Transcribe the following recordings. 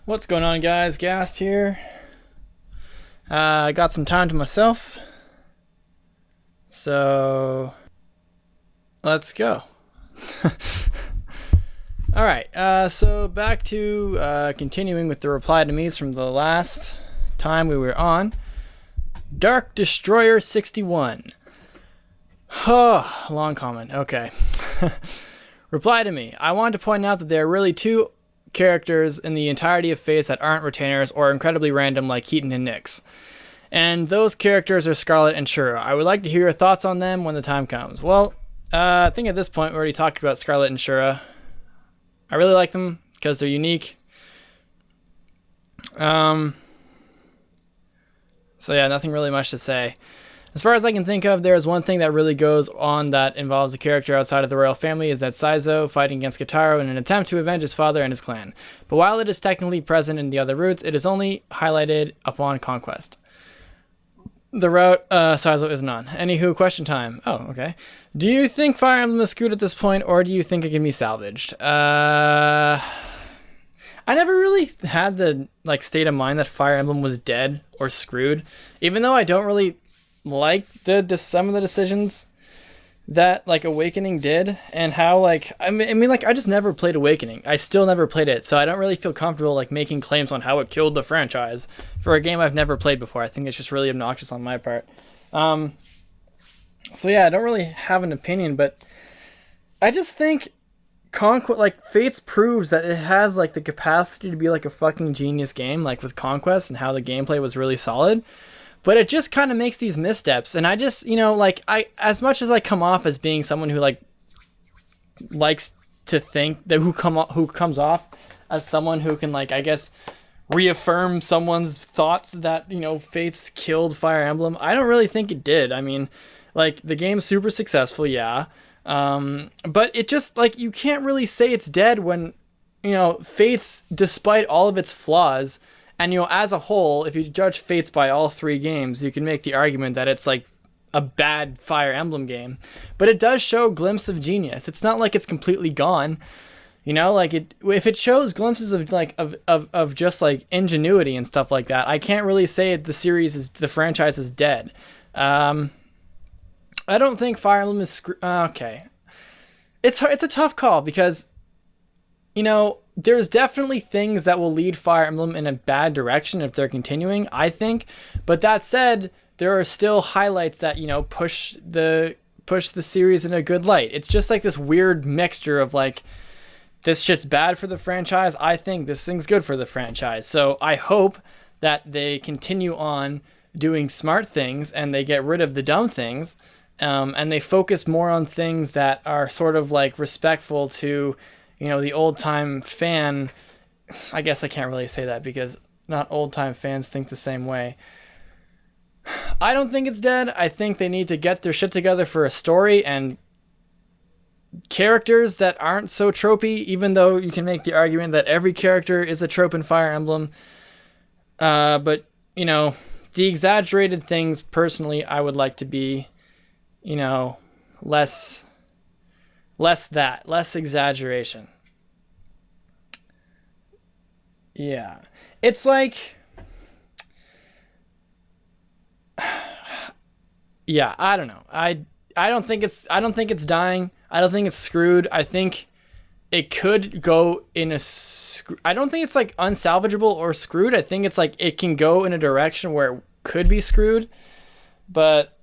What's going on, guys? Gast here. I got some time to myself, so let's go. Alright, so back to continuing with the reply to me's from the last time we were on. Dark Destroyer 61. Oh, long comment. Okay. Reply to me. I want to point out that there are really two characters in the entirety of Fates that aren't retainers or incredibly random like Keaton and Nyx. And those characters are Scarlet and Shura. I would like to hear your thoughts on them when the time comes. Well, I think at this point we already talked about Scarlet and Shura. I really like them because they're unique. So yeah, nothing really much to say. As far as I can think of, there is one thing that really goes on that involves a character outside of the royal family, is that Saizo fighting against Kotaro in an attempt to avenge his father and his clan. But while it is technically present in the other routes, it is only highlighted upon conquest. The route Saizo isn't on. Anywho, question time. Oh, okay. Do you think Fire Emblem is screwed at this point, or do you think it can be salvaged? I never really had the state of mind that Fire Emblem was dead or screwed, even though I don't really like some of the decisions that Awakening did, and how I just never played Awakening. I still never played it, so I don't really feel comfortable making claims on how it killed the franchise for a game I've never played before. I think it's just really obnoxious on my part. So yeah, I don't really have an opinion, but I just think Fates proves that it has the capacity to be a fucking genius game, with Conquest and how the gameplay was really solid. But it just kind of makes these missteps, and I just, I as much as I come off as being someone who likes to think that who comes off as someone who can I guess reaffirm someone's thoughts that Fates killed Fire Emblem. I don't really think it did. I mean, the game's super successful, yeah, but it just you can't really say it's dead when Fates, despite all of its flaws. And, as a whole, if you judge Fates by all three games, you can make the argument that it's a bad Fire Emblem game. But it does show glimpses of genius. It's not it's completely gone. If it shows glimpses of just ingenuity and stuff like that, I can't really say the franchise is dead. I don't think Fire Emblem is okay. It's a tough call because, there's definitely things that will lead Fire Emblem in a bad direction if they're continuing, I think. But that said, there are still highlights that, push the series in a good light. It's just this weird mixture of this shit's bad for the franchise. I think this thing's good for the franchise. So I hope that they continue on doing smart things and they get rid of the dumb things, and they focus more on things that are sort of respectful to the old-time fan. I guess I can't really say that because not old-time fans think the same way. I don't think it's dead. I think they need to get their shit together for a story and characters that aren't so tropey, even though you can make the argument that every character is a trope in Fire Emblem. But, the exaggerated things, personally, I would like to be, less exaggeration. Yeah. It's yeah, I don't know. I don't think it's dying. I don't think it's screwed. I think it could go in I don't think it's unsalvageable or screwed. I think it's it can go in a direction where it could be screwed. But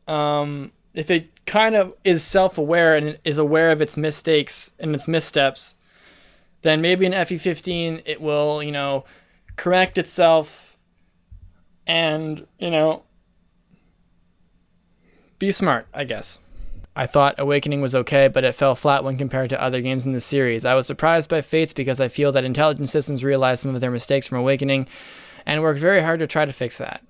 if it kind of is self-aware and is aware of its mistakes and its missteps, then maybe in FE15 it will, correct itself and, be smart, I guess. I thought Awakening was okay, but it fell flat when compared to other games in the series. I was surprised by Fates because I feel that Intelligent Systems realized some of their mistakes from Awakening and worked very hard to try to fix that.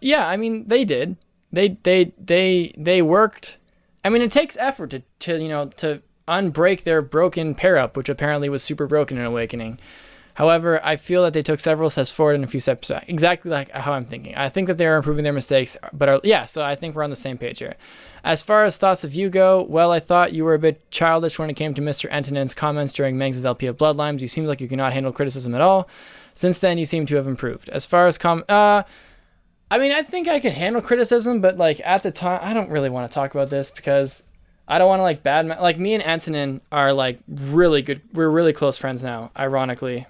Yeah, I mean, they did. They worked. I mean, it takes effort to unbreak their broken pair up, which apparently was super broken in Awakening. However, I feel that they took several steps forward and a few steps back. Exactly like how I'm thinking. I think that they are improving their mistakes, but so I think we're on the same page here. As far as thoughts of you go, well, I thought you were a bit childish when it came to Mr. Entonen's comments during Mengs' LP of Bloodlines. You seemed like you could not handle criticism at all. Since then, you seem to have improved. As far as I mean, I think I can handle criticism, but like at the time, I don't really want to talk about this because I don't want to like me and Antonin are like really good. We're really close friends now, ironically.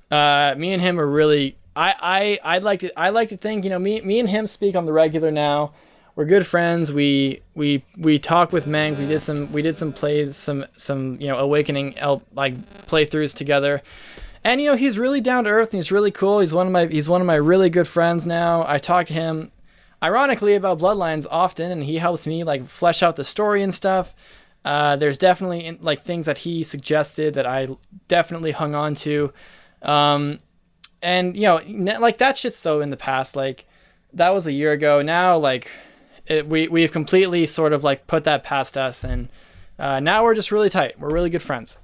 Me and him are really, I like to think, me and him speak on the regular now. We're good friends. We talk with Meng. We did some plays, some Awakening playthroughs together. And he's really down to earth and he's really cool. He's one of my really good friends now. I talk to him ironically about Bloodlines often, and he helps me like flesh out the story and stuff. There's definitely like things that he suggested that I definitely hung on to. And like that shit's so in the past. Like that was a year ago. Now like we've completely sort of like put that past us, and now we're just really tight. We're really good friends.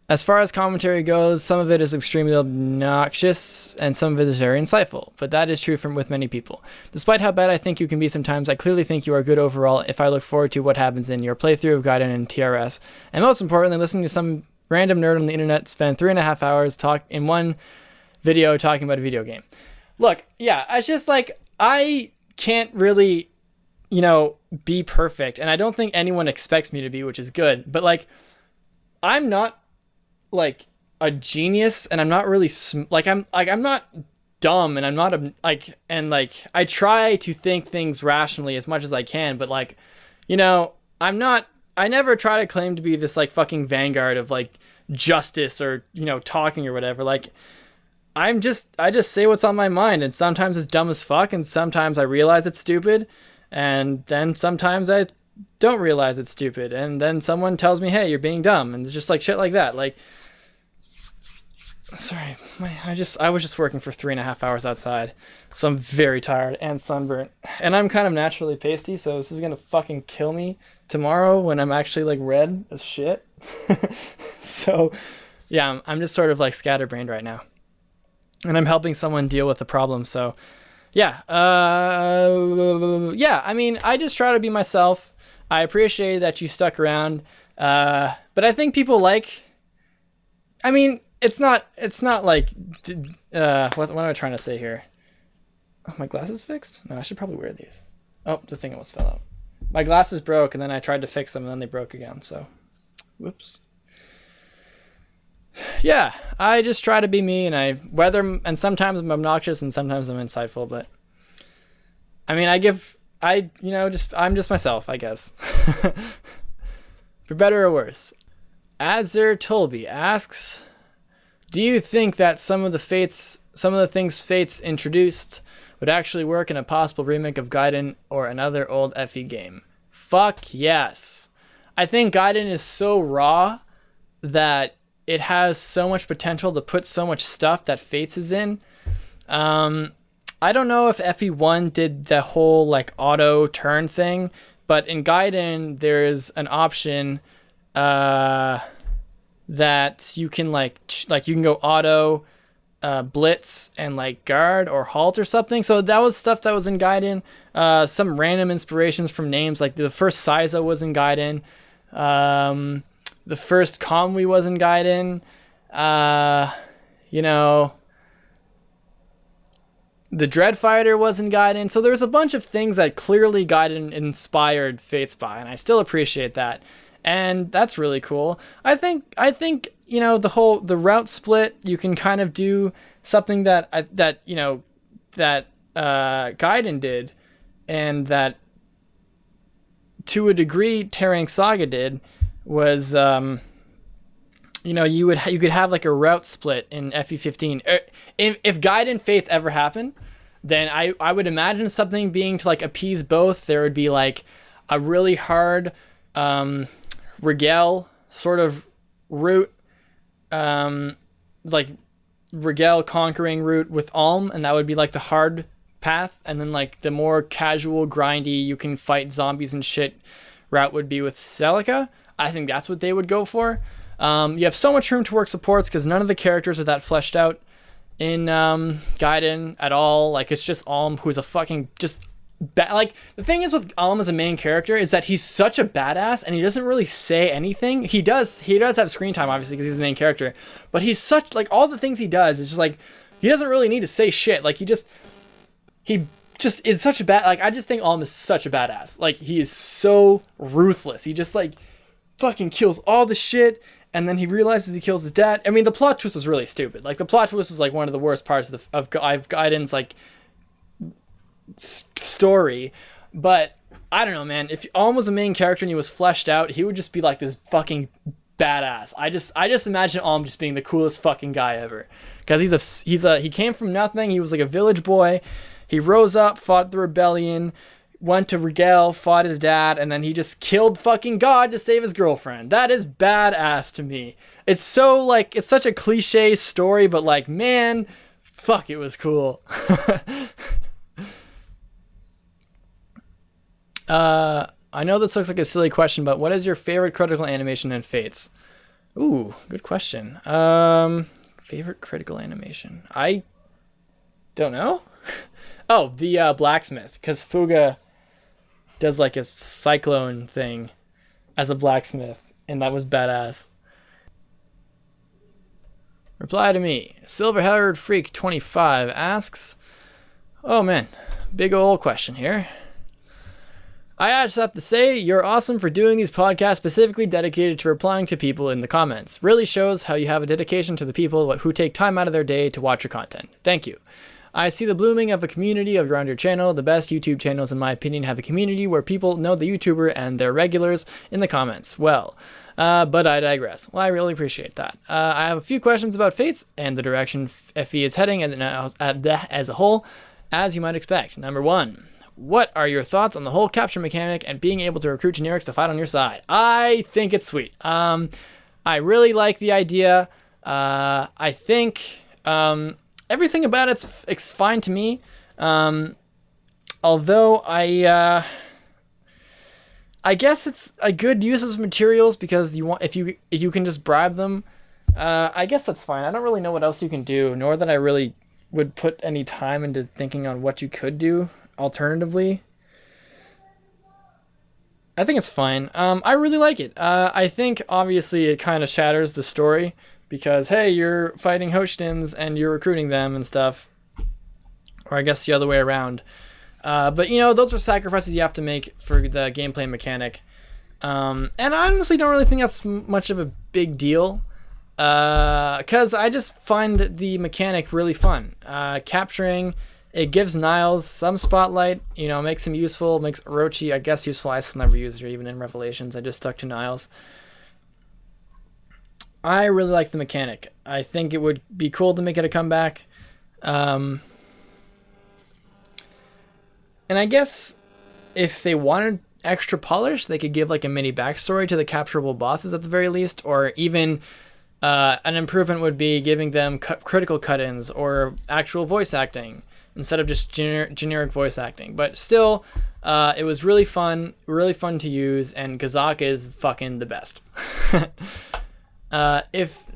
As far as commentary goes, some of it is extremely obnoxious and some of it is very insightful, but that is true with many people. Despite how bad I think you can be sometimes, I clearly think you are good overall if I look forward to what happens in your playthrough of Gaiden and TRS, and most importantly, listening to some random nerd on the internet spend 3.5 hours in one video talking about a video game. Look, yeah, it's just like, I can't really, be perfect, and I don't think anyone expects me to be, which is good, but like, I'm not like a genius, and I'm not really I'm not dumb, and I'm not I try to think things rationally as much as I can, but like, I never try to claim to be this like fucking vanguard of like justice or talking or whatever. Like I just say what's on my mind, and sometimes it's dumb as fuck, and sometimes I realize it's stupid, and then sometimes I don't realize it's stupid, and then someone tells me, hey, you're being dumb, and it's just like shit like that. Like, sorry, I was just working for 3.5 hours outside, so I'm very tired and sunburnt, and I'm kind of naturally pasty, so this is gonna fucking kill me tomorrow when I'm actually like red as shit. So yeah, I'm just sort of like scatterbrained right now, and I'm helping someone deal with the problem. So yeah, I mean, I just try to be myself. I appreciate that you stuck around, but I think people I mean, it's not like, what am I trying to say here? Oh, my glasses fixed? No, I should probably wear these. Oh, the thing almost fell out. My glasses broke, and then I tried to fix them, and then they broke again, so whoops. Yeah, I just try to be me, and sometimes I'm obnoxious, and sometimes I'm insightful, but I mean, I'm just myself, I guess. For better or worse. Azur Tolby asks, do you think that some of the things Fates introduced would actually work in a possible remake of Gaiden or another old FE game? Fuck yes. I think Gaiden is so raw that it has so much potential to put so much stuff that Fates is in. I don't know if FE1 did the whole like auto turn thing, but in Gaiden there's an option that you can like you can go auto, blitz, and like guard or halt or something. So that was stuff that was in Gaiden. Some random inspirations from names, like the first Saizo was in Gaiden. The first Kamui was in Gaiden. The Dreadfighter was in Gaiden. So there's a bunch of things that clearly Gaiden inspired Fates by, and I still appreciate that. And that's really cool. I think the route split, you can kind of do something that Gaiden did, and that to a degree Terang Saga did, was you could have like a route split in FE15. If Gaiden Fates ever happen, then I would imagine something being to like appease both. There would be like a really hard Rigel sort of route, like Rigel conquering route with Alm, and that would be like the hard path, and then like the more casual grindy you can fight zombies and shit route would be with Celica. I think that's what they would go for. You have so much room to work supports because none of the characters are that fleshed out in Gaiden at all. Like, it's just Alm, who's a fucking just like, the thing is with Alm as a main character is that he's such a badass and he doesn't really say anything. He does have screen time, obviously, because he's the main character, but he's such, like, all the things he does is just like, he doesn't really need to say shit. Like, he just is such a like, I just think Alm is such a badass. Like, he is so ruthless. He just, like, fucking kills all the shit, and then he realizes he kills his dad. I mean, the plot twist was really stupid. Like, the plot twist was, like, one of the worst parts of Gaiden's, like, story. But I don't know, man. If Alm was a main character and he was fleshed out, he would just be like this fucking badass. I just imagine Alm just being the coolest fucking guy ever, because he came from nothing. He was like a village boy. He rose up, fought the rebellion, went to Regale, fought his dad, and then he just killed fucking God to save his girlfriend. That is badass to me. It's so, like, it's such a cliche story, but, like, man, fuck, it was cool. I know this looks like a silly question, but what is your favorite critical animation in Fates? Ooh, good question. Favorite critical animation? I don't know. Oh, the blacksmith, because Fuga does like a cyclone thing as a blacksmith, and that was badass. Reply to me. Silver-haired Freak 25 asks, oh man, big ol' question here. I just have to say, you're awesome for doing these podcasts specifically dedicated to replying to people in the comments. Really shows how you have a dedication to the people who take time out of their day to watch your content. Thank you. I see the blooming of a community around your channel. The best YouTube channels, in my opinion, have a community where people know the YouTuber and their regulars in the comments. Well, but I digress. Well, I really appreciate that. I have a few questions about Fates and the direction FE is heading as a whole, as you might expect. Number 1. What are your thoughts on the whole capture mechanic and being able to recruit generics to fight on your side? I think it's sweet. I really like the idea. I think everything about it's fine to me. Although I guess it's a good use of materials because if you can just bribe them. I guess that's fine. I don't really know what else you can do, nor that I really would put any time into thinking on what you could do alternatively. I think it's fine. I really like it. I think obviously it kind of shatters the story because, hey, you're fighting Hoshtins and you're recruiting them and stuff, or I guess the other way around. But you know, those are sacrifices you have to make for the gameplay mechanic, and I honestly don't really think that's much of a big deal, because I just find the mechanic really fun. Capturing it gives Niles some spotlight, you know, makes him useful, makes Orochi, I guess, useful. I still never used her, even in Revelations. I just stuck to Niles. I really like the mechanic. I think it would be cool to make it a comeback. And I guess if they wanted extra polish, they could give like a mini backstory to the capturable bosses at the very least, or even an improvement would be giving them critical cut-ins or actual voice acting, instead of just generic voice acting. But still, it was really fun to use, and Gazaka is fucking the best.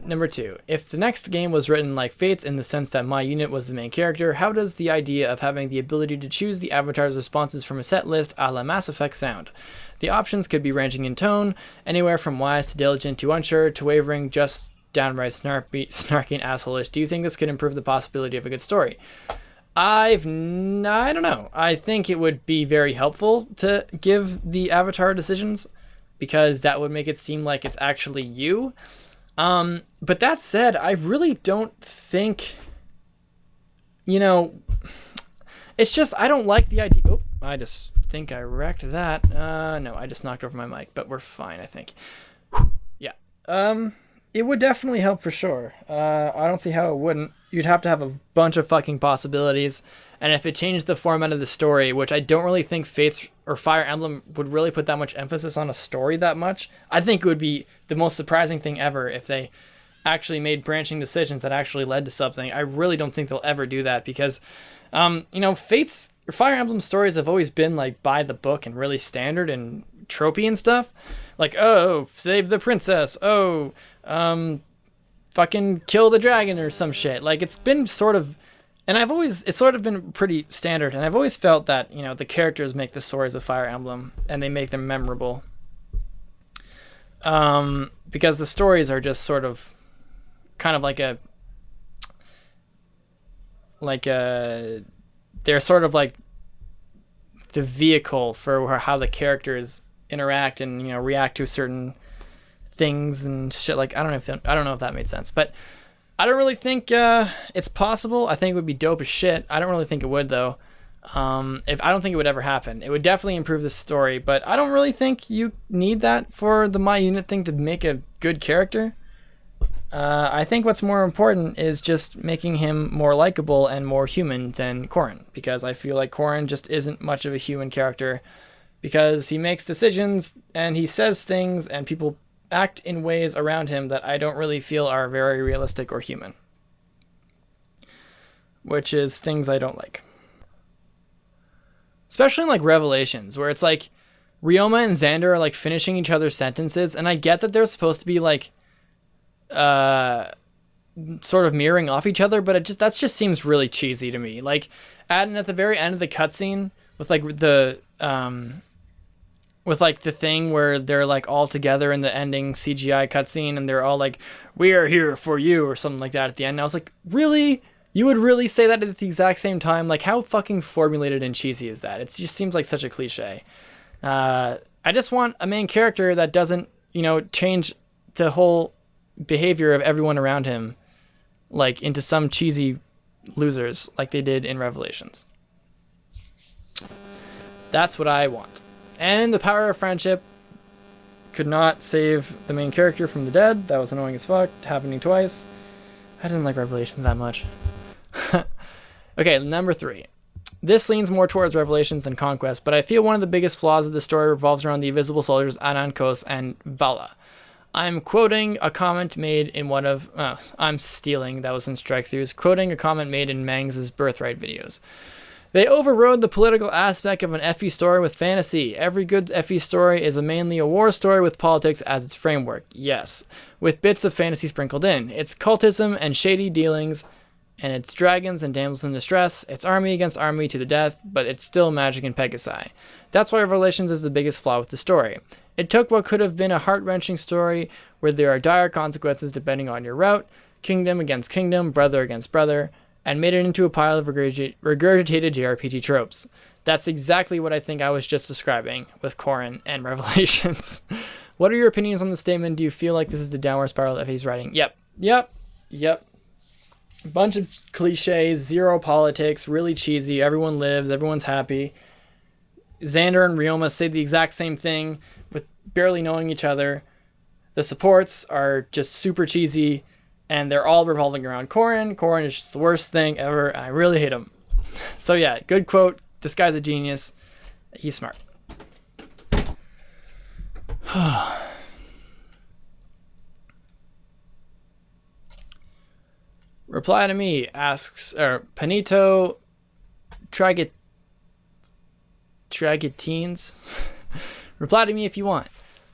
Number 2, if the next game was written like Fates in the sense that my unit was the main character, how does the idea of having the ability to choose the avatar's responses from a set list a la Mass Effect sound? The options could be ranging in tone, anywhere from wise to diligent to unsure to wavering, just downright snarky and asshole-ish. Do you think this could improve the possibility of a good story? I don't know. I think it would be very helpful to give the avatar decisions, because that would make it seem like it's actually you. But that said, I really don't think, you know, it's just, I don't like the idea. Oh, I just think I wrecked that. No, I just knocked over my mic, but we're fine, I think. Yeah. It would definitely help for sure. I don't see how it wouldn't. You'd have to have a bunch of fucking possibilities. And if it changed the format of the story, which I don't really think Fates or Fire Emblem would really put that much emphasis on a story that much, I think it would be the most surprising thing ever if they actually made branching decisions that actually led to something. I really don't think they'll ever do that because, you know, Fates or Fire Emblem stories have always been like by the book and really standard and tropey and stuff. Like, oh, save the princess. Oh, fucking kill the dragon or some shit. Like, it's been sort of, and it's sort of been pretty standard. And I've always felt that, you know, the characters make the stories of Fire Emblem and they make them memorable. Because the stories are just sort of kind of they're sort of like the vehicle for how the characters interact and, you know, react to certain things and shit. Like, I don't know if that made sense, but I don't really think it's possible. I think it would be dope as shit. I don't really think it would, though. I don't think it would ever happen. It would definitely improve the story, but I don't really think you need that for the My Unit thing to make a good character. I think what's more important is just making him more likable and more human than Corrin, because I feel like Corrin just isn't much of a human character, because he makes decisions and he says things and people act in ways around him that I don't really feel are very realistic or human, which is things I don't like. Especially in like Revelations, where it's like Ryoma and Xander are like finishing each other's sentences, and I get that they're supposed to be like sort of mirroring off each other, but that just seems really cheesy to me. Like at the very end of the cutscene with like the thing where they're like all together in the ending CGI cutscene and they're all like, "We are here for you," or something like that at the end. And I was like, really? You would really say that at the exact same time? Like, how fucking formulated and cheesy is that? It just seems like such a cliche. I just want a main character that doesn't, you know, change the whole behavior of everyone around him, like, into some cheesy losers like they did in Revelations. That's what I want. And the power of friendship could not save the main character from the dead. That was annoying as fuck, happening twice. I didn't like Revelations that much. Okay, number 3. This leans more towards Revelations than Conquest, but I feel one of the biggest flaws of the story revolves around the invisible soldiers Anankos and Vala. I'm quoting a comment made in I'm stealing, that was in Strike-Throughs, quoting a comment made in Mangs' Birthright videos. They overrode the political aspect of an FE story with fantasy. Every good FE story is mainly a war story with politics as its framework. Yes, with bits of fantasy sprinkled in. It's cultism and shady dealings, and it's dragons and damsels in distress. It's army against army to the death, but it's still magic and Pegasi. That's why Revelations is the biggest flaw with the story. It took what could have been a heart-wrenching story where there are dire consequences depending on your route, kingdom against kingdom, brother against brother, and made it into a pile of regurgitated JRPG tropes. That's exactly what I think I was just describing with Corrin and Revelations. What are your opinions on the statement? Do you feel like this is the downward spiral that he's writing? Yep. A bunch of cliches, zero politics, really cheesy. Everyone lives, everyone's happy. Xander and Ryoma say the exact same thing with barely knowing each other. The supports are just super cheesy, and they're all revolving around Corrin. Corrin is just the worst thing ever, and I really hate him. So yeah, good quote. This guy's a genius. He's smart. Reply to me, asks, or Panito Tragatines. Reply to me if you want.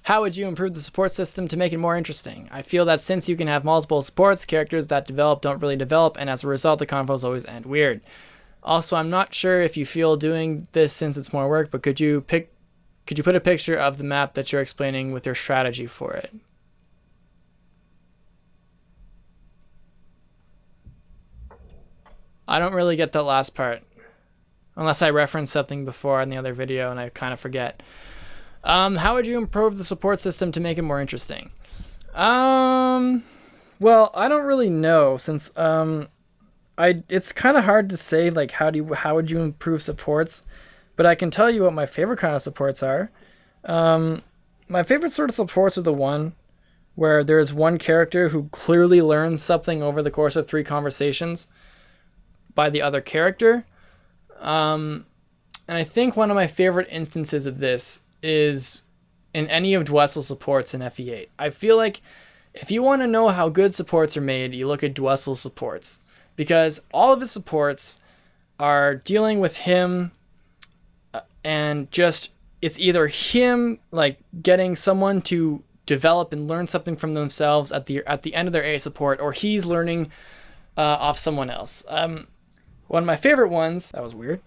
How would you improve the support system to make it more interesting? I feel that since you can have multiple supports, characters that develop don't really develop, and as a result, the convos always end weird. Also, I'm not sure if you feel doing this since it's more work, but could you put a picture of the map that you're explaining with your strategy for it? I don't really get that last part, unless I referenced something before in the other video and I kind of forget. How would you improve the support system to make it more interesting? Well, I don't really know, since it's kind of hard to say like how would you improve supports, but I can tell you what my favorite kind of supports are. My favorite sort of supports are the one where there's one character who clearly learns something over the course of 3 conversations by the other character. And I think one of my favorite instances of this is in any of Dwessel's supports in FE8. I feel like if you want to know how good supports are made, you look at Dwessel's supports, because all of his supports are dealing with him and just it's either him like getting someone to develop and learn something from themselves at the end of their A support, or he's learning off someone else. One of my favorite ones, that was weird,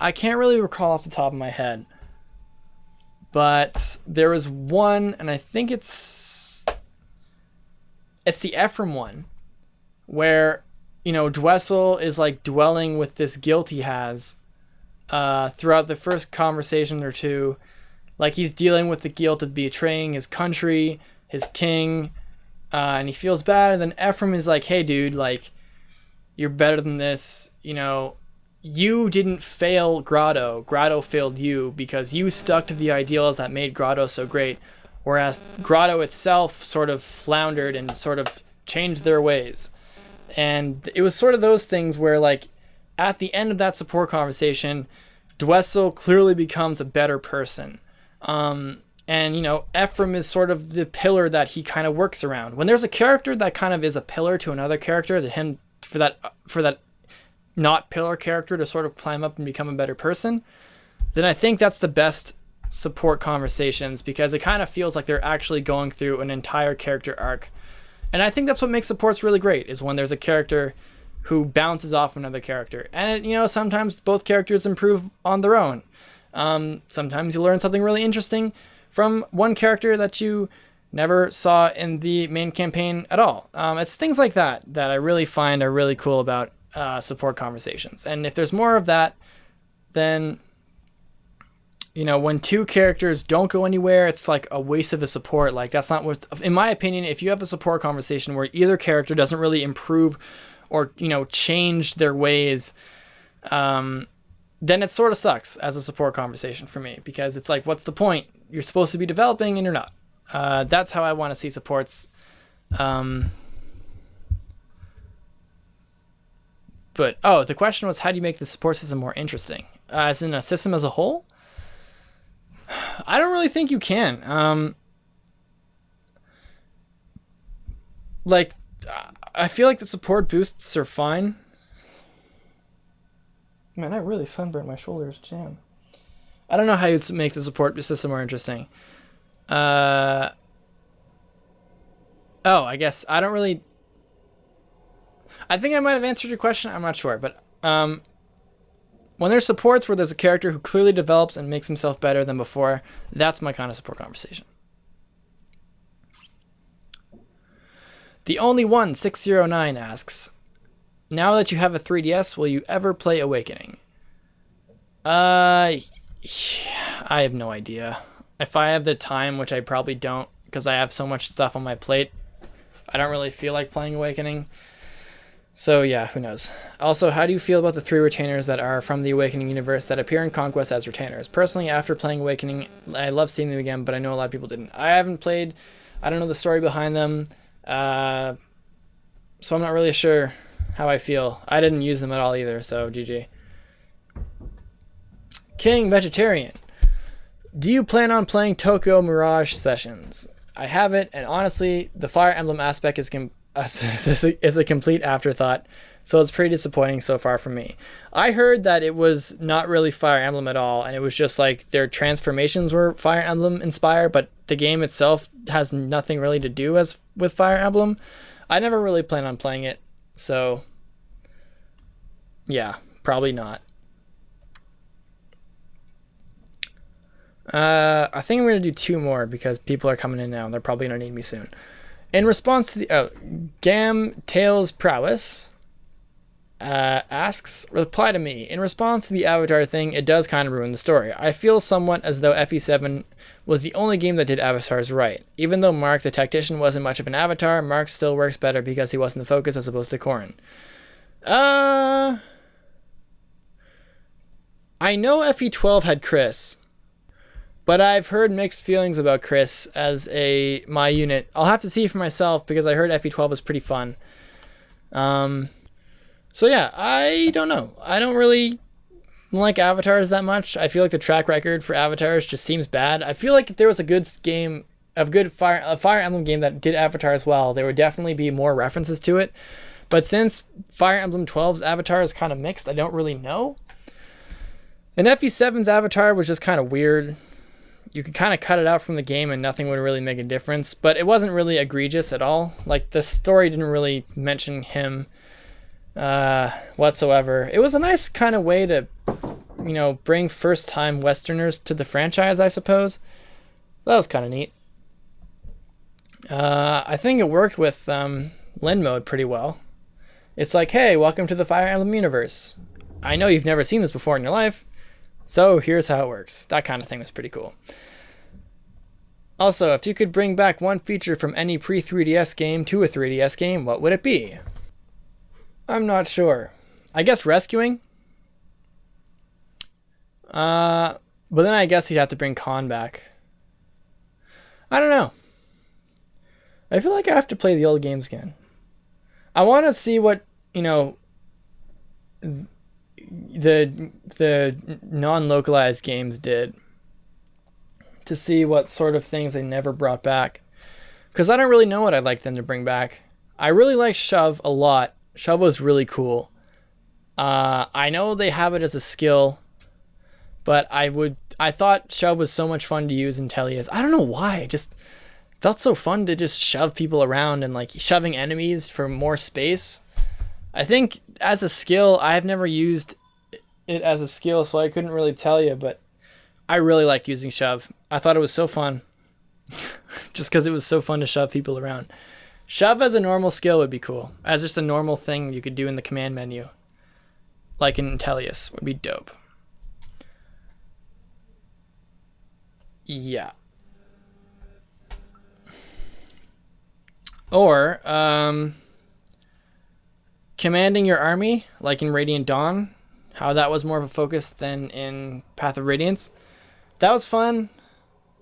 I can't really recall off the top of my head, but there was one, and I think it's the Ephraim one, where, you know, Dwessel is like dwelling with this guilt he has throughout the first conversation or two. Like, he's dealing with the guilt of betraying his country, his king, and he feels bad. And then Ephraim is like, hey, dude, like, you're better than this. You know, you didn't fail Grotto. Grotto failed you because you stuck to the ideals that made Grotto so great. Whereas Grotto itself sort of floundered and sort of changed their ways. And it was sort of those things where, like, at the end of that support conversation, Dwessel clearly becomes a better person. And, you know, Ephraim is sort of the pillar that he kind of works around. When there's a character that kind of is a pillar to another character, to him, for that not pillar character to sort of climb up and become a better person, then I think that's the best support conversations, because it kind of feels like they're actually going through an entire character arc. And I think that's what makes supports really great, is when there's a character who bounces off another character. And, you know, sometimes both characters improve on their own. Sometimes you learn something really interesting from one character that you never saw in the main campaign at all. It's things like that I really find are really cool about support conversations. And if there's more of that, then, you know, when two characters don't go anywhere, it's like a waste of a support. Like, that's not what, in my opinion, if you have a support conversation where either character doesn't really improve or, you know, change their ways, then it sort of sucks as a support conversation for me, because it's like, what's the point? You're supposed to be developing and you're not. That's how I want to see supports. But, the question was, how do you make the support system more interesting? As in a system as a whole? I don't really think you can. Like, I feel like the support boosts are fine. Man, I really sunburned my shoulders. Jam. I don't know how you'd make the support system more interesting. I guess I don't really... I think I might have answered your question. I'm not sure. But when there's supports where there's a character who clearly develops and makes himself better than before, that's my kind of support conversation. The Only One 609 asks, now that you have a 3DS, will you ever play Awakening? Yeah, I have no idea. If I have the time, which I probably don't, because I have so much stuff on my plate, I don't really feel like playing Awakening. So yeah, who knows. Also, how do you feel about the 3 retainers that are from the Awakening universe that appear in Conquest as retainers? Personally, after playing Awakening, I love seeing them again, but I know a lot of people didn't. I haven't played, I don't know the story behind them, so I'm not really sure how I feel. I didn't use them at all either, so GG. King Vegetarian, do you plan on playing Tokyo Mirage Sessions? I haven't, and honestly, the Fire Emblem aspect is a complete afterthought, so it's pretty disappointing so far for me. I heard that it was not really Fire Emblem at all, and it was just like their transformations were Fire Emblem inspired, but the game itself has nothing really to do with Fire Emblem. I never really plan on playing it, so yeah, probably not. I think I'm going to do 2 more because people are coming in now and they're probably going to need me soon. In response to the Gam Tails Prowess asks, reply to me. In response to the Avatar thing, it does kind of ruin the story. I feel somewhat as though FE7 was the only game that did avatars right. Even though Mark the Tactician wasn't much of an avatar, Mark still works better because he wasn't the focus as opposed to Corrin. I know FE12 had Chris, but I've heard mixed feelings about Chris as my unit. I'll have to see for myself because I heard FE12 was pretty fun. So yeah, I don't know. I don't really like avatars that much. I feel like the track record for avatars just seems bad. I feel like if there was a good game, a Fire Emblem game that did avatars well, there would definitely be more references to it. But since Fire Emblem 12's avatar is kind of mixed, I don't really know. And FE7's avatar was just kind of weird. You could kind of cut it out from the game and nothing would really make a difference, but it wasn't really egregious at all. Like, the story didn't really mention him whatsoever. It was a nice kind of way to, bring first-time Westerners to the franchise, I suppose. That was kind of neat. I think it worked with Lin mode pretty well. It's like, hey, welcome to the Fire Emblem universe. I know you've never seen this before in your life, so here's how it works. That kind of thing was pretty cool. Also, if you could bring back one feature from any pre-3DS game to a 3DS game, what would it be? I'm not sure. I guess rescuing? But then I guess he'd have to bring Khan back. I don't know. I feel like I have to play the old games again. I want to see what, the non-localized games did, to see what sort of things they never brought back. Because I don't really know what I'd like them to bring back. I really like Shove a lot. Shove was really cool. I know they have it as a skill, but I thought Shove was so much fun to use in Tellius. I don't know why. It just felt so fun to just shove people around and like shoving enemies for more space. I think as a skill, I've never used it as a skill, so I couldn't really tell you, but I really like using Shove. I thought it was so fun. Just because it was so fun to shove people around. Shove as a normal skill would be cool. As just a normal thing you could do in the command menu. Like in Tellius would be dope. Yeah. Or, commanding your army, like in Radiant Dawn, how that was more of a focus than in Path of Radiance. That was fun.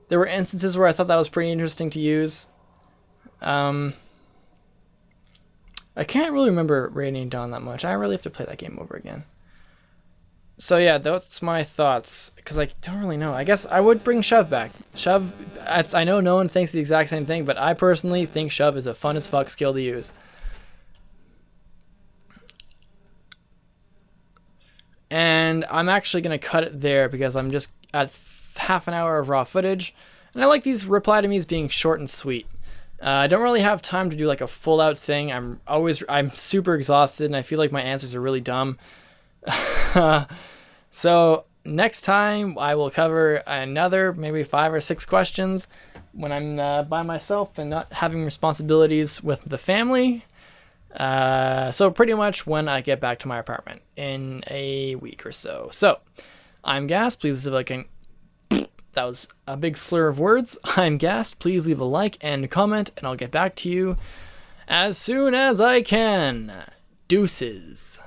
There were instances where I thought that was pretty interesting to use. I can't really remember Radiant Dawn that much. I really have to play that game over again. So yeah, that's my thoughts, because I don't really know. I guess I would bring Shove back. Shove, I know no one thinks the exact same thing, but I personally think Shove is a fun as fuck skill to use. And I'm actually going to cut it there because I'm just at half an hour of raw footage. And I like these reply to me's being short and sweet. I don't really have time to do like a full out thing. I'm super exhausted and I feel like my answers are really dumb. So next time I will cover another maybe 5 or 6 questions when I'm by myself and not having responsibilities with the family. So pretty much when I get back to my apartment in a week or so. So I'm Gas. Please leave a like. That was a big slur of words. I'm Gas. Please leave a like and comment, and I'll get back to you as soon as I can. Deuces.